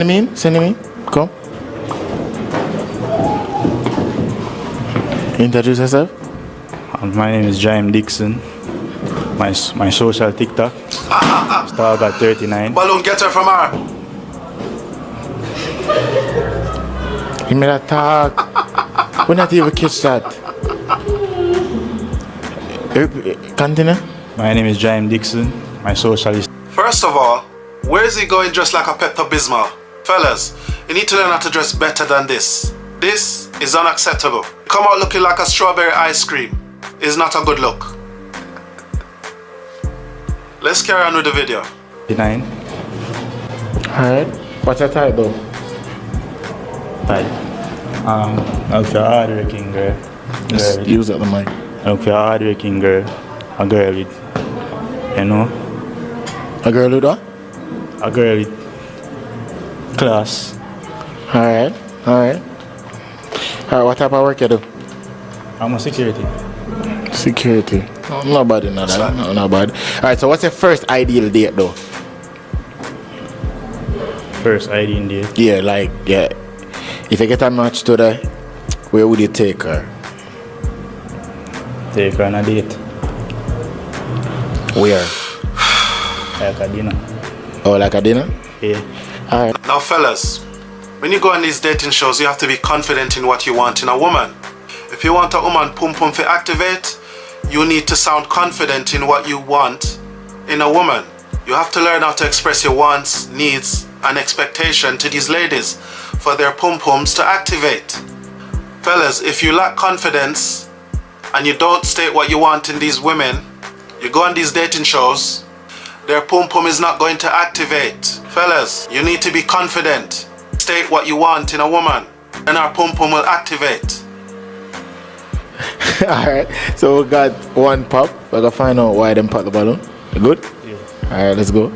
Send him in. Come. Introduce yourself. My name is Jamaica Dixon. My social TikTok. Start at 39. Balloon, get her from her. You made a talk. We not even catch that. Continue. My name is Jamaica Dixon. My social is. First of all, where is he going dressed like a Pepto-Bismol? Fellas, you need to learn how to dress better than this. This is unacceptable. Come out looking like a strawberry ice cream. Is not a good look. Let's carry on with the video. 39. Alright. What's your title? If you're a hardworking girl. Just use it the mic. If you're a hardworking girl, a girl with, you know, A girl with what? a girl with class. Alright. Alright. Alright, what type of work you do? I'm a security. Security. Nobody know that. No, nobody. Alright, so what's your first ideal date though? First ID in there. Yeah, like, yeah. If you get a match today, where would you take her? Take her on a date. Where? Like a dinner. Oh, like a dinner? Yeah. Alright. Now fellas, when you go on these dating shows, you have to be confident in what you want in a woman. If you want a woman pum pum to activate, you need to sound confident in what you want in a woman. You have to learn how to express your wants, needs, and expectation to these ladies for their pum pums to activate. Fellas, if you lack confidence and you don't state what you want in these women, you go on these dating shows, their pum pum is not going to activate. Fellas, you need to be confident. State what you want in a woman, and our pum pum will activate. Alright, so we got one pop. We're gonna find out why them pop the balloon. You good? Yeah. Alright, let's go.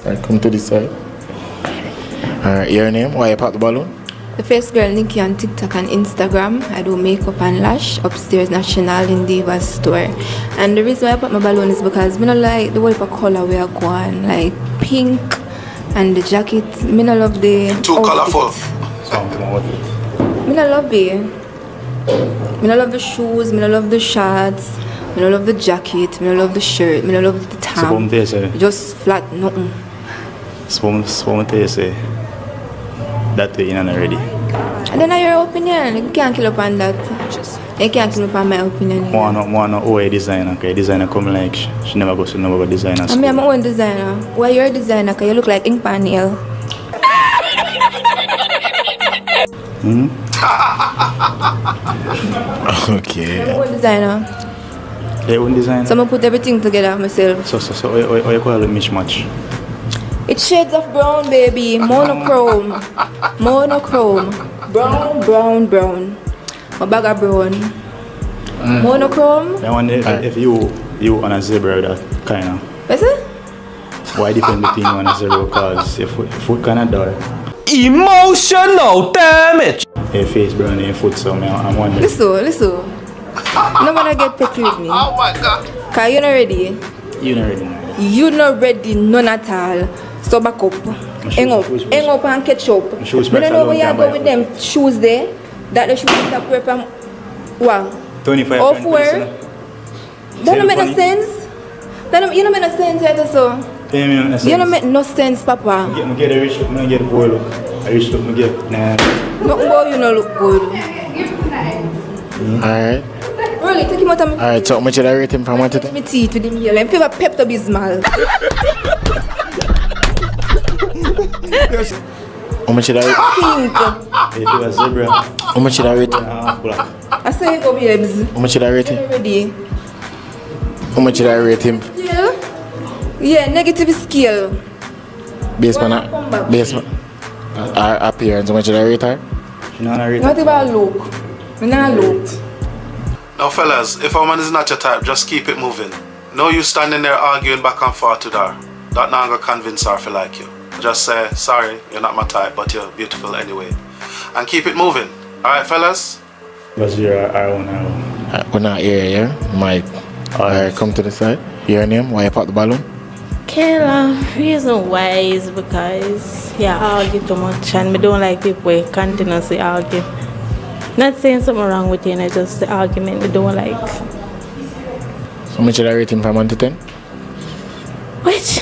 Alright, come to this side. Alright, your name? Why you pop the balloon? The first girl Nikki on TikTok and Instagram. I do makeup and lash upstairs National in Diva's store. And the reason why I put my balloon is because I don't like the whole color we are going, like pink and the jacket. I don't love the Too colorful. Something about it. I don't love it. I don't love the shoes, I don't love the shorts, I don't love the jacket, I don't love the shirt, I don't love the So what top. they say? Just flat, nothing. So what they say? That way you're not ready. And then your opinion, you can't kill up on that. You can't kill up on my opinion. One OA designer, okay? Designer come like she never goes to no designer I school. mean, I'm my own designer. Why you're a designer? Because you look like ink pan nail. Okay. I'm my own designer. Your own designer? So I'm gonna put everything together myself. So what you call it mismatch? It's shades of brown, baby. Monochrome. Monochrome. Brown, brown, brown. My bag of brown. Monochrome. I wonder if you on a zebra that kind of. What's it? Why different between you and a zebra? Because your foot kind of dull. Emotional damage. Your face brown and your foot, so I'm wondering. Listen. Nobody get petty with me. Oh my god. Cause you not ready. You not ready now. You not ready, none at all. So back up. Hang up and catch up. My shoes You don't know where you press go with them shoes there. That the shoes that wear from wow. 25 Or francs, where? you know? That don't make no funny? sense. You don't make no sense yet so. Pay me on the You don't make no sense, Papa. I get a rich look, I get a poor look. A rich look, I get nah. No boy, you no look good. Alright. Really, take him out of Alright, so how much did I rate him from 1 to 10? my teeth with him here. I'm favor Pepto-Bismol. How much did I rate? Pink. If you a zebra, How much did I rate? half black. I say you go, babes. How much did I rate You him? ready? How much did I rate him? Yeah, negative scale. Based on Come back. her appearance, how much did I rate her? You know how to read Not about look. Me not look. Now fellas, if a woman is not your type, just keep it moving. No you standing there arguing back and forth with her. That not gonna convince her to like you. Just say, sorry, you're not my type, but you're beautiful anyway. And keep it moving. Alright fellas? Was your own. We're not here, yeah? Mike. Alright, come to the side. Your name? Why you pop the balloon? Kayla, reason why is because you argue too much and I don't like people who continuously argue. Not saying something wrong with you, it's just the argument I don't like. How much should I rate him from 1 to 10? Which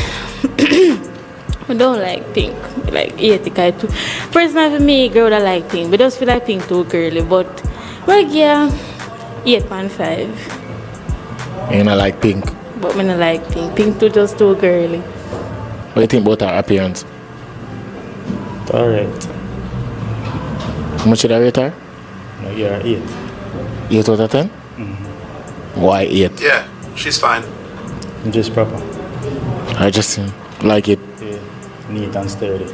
I don't like pink. I like 8 kind too. Personally for me, girl I like pink. But just feel like pink too girly. But yeah, 8.5. And I like pink. But I don't like pink. Pink too just too girly. What do you think about her appearance? Alright. How much should I rate her? No, you're 8. 8 out of 10? Why 8? Yeah, she's fine. Just proper. I just like it. Yeah. Neat and sturdy.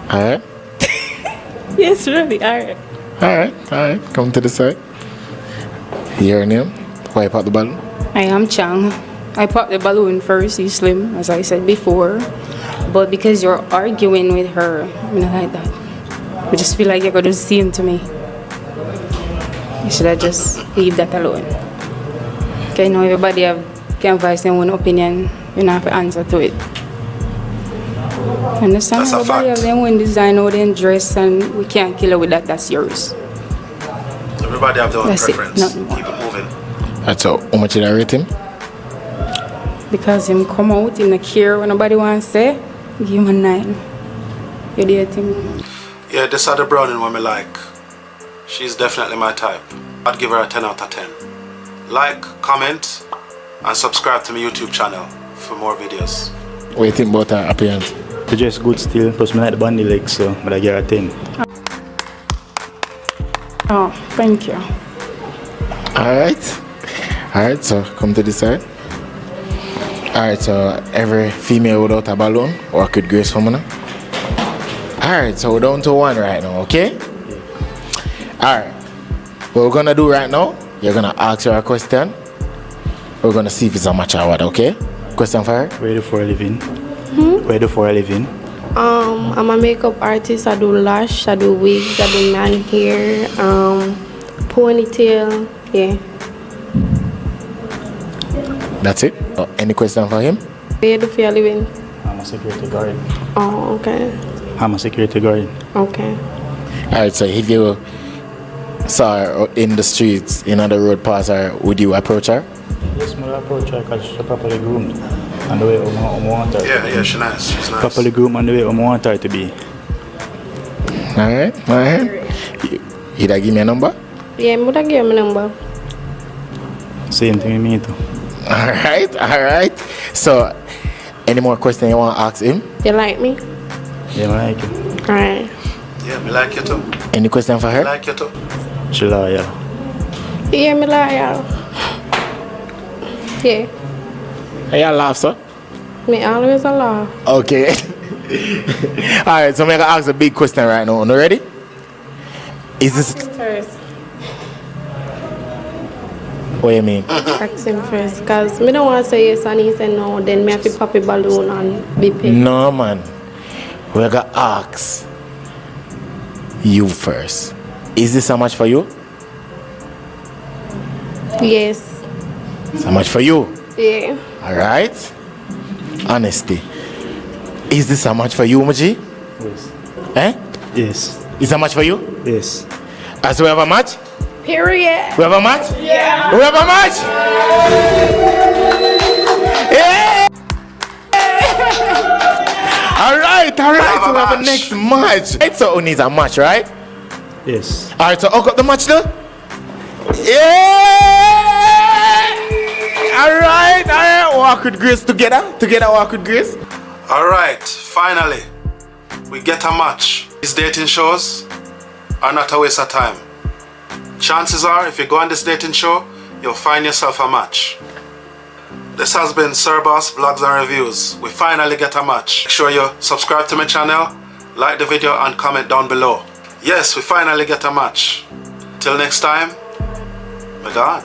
Alright? Yes, really, alright. Alright. Come to the side. Your name? Wipe out the balloon. I am Chang. I popped the balloon first, you slim, as I said before. But because you're arguing with her, I don't like that. I just feel like you're going to do the same to me. You should have just leave that alone. Okay, now everybody can voice their own opinion. You don't have to answer to it. Understand? That's a Everybody fact. have their own design, how they dress, and we can't kill her with that. That's yours. Everybody have their own That's it. preference. Nothing more. Keep it moving. Alright, so how much should I rate him? Because him come out, him not care what nobody wants to say, give him a 9. You dare him? Yeah, this other brownie one I like. She's definitely my type. I'd give her a 10 out of 10. Like, comment, and subscribe to my YouTube channel for more videos. What do you think about her appearance? It's just good still. Plus, I like the bandy legs, so I give her a 10. Oh, thank you. Alright, so come to this side. Alright, so every female without a balloon or could grace for me. Alright, so we're down to 1 right now, okay? Alright, what we're gonna do right now, you're gonna ask her a question. We're gonna see if it's a match or what, okay? Question for her? Where do for a living? Where do for a living? I'm a makeup artist. I do lash, I do wigs, I do man hair, ponytail, yeah. That's it? Any question for him? Where do you living? I'm a security guard. Oh, okay. I'm a security guard. Okay. Alright, so if you saw her in the streets, in the road pass her, would you approach her? Yes, I approach her because she's properly groomed. And the way I want her. Yeah, she's nice. She's nice. Properly groomed and the way I want her to be. Alright. You that give me a number? Yeah, I'm gonna give my number. Same thing with me too. Alright. So, any more questions you want to ask him? You like me? Yeah, I like it. Alright. Yeah, me like you too. Any question for Me her? like you too. She loyal. Yeah, me like you. Yeah. Hey, you laugh, sir? Me always a laugh. Okay. Alright, so I'm going to ask a big question right now. You ready? Is this... First. What do you mean? Ask him first. Because me don't want to say yes and he say no. Then me have to pop a balloon and be paid. No, man. We're going to ask you first. Is this how much for you? Yes. It's how much for you? Yeah. Alright. Honesty. Is this how much for you, Muji? Yes. Eh? Yes. Is how much for you? Yes. As we have a match? Period. We have a match? Yeah. We have a match? Yeah. Alright. So we have a next match. Right, so who needs a match, right? Yes. Alright, so who got the match though? Yeah! Alright. Walk with Grace together. Walk with Grace. Alright, finally, we get a match. These dating shows are not a waste of time. Chances are, if you go on this dating show, you'll find yourself a match. This has been Sir Boss Vlogs and Reviews. We finally get a match. Make sure you subscribe to my channel, like the video and comment down below. Yes, we finally get a match. Till next time, we're gone.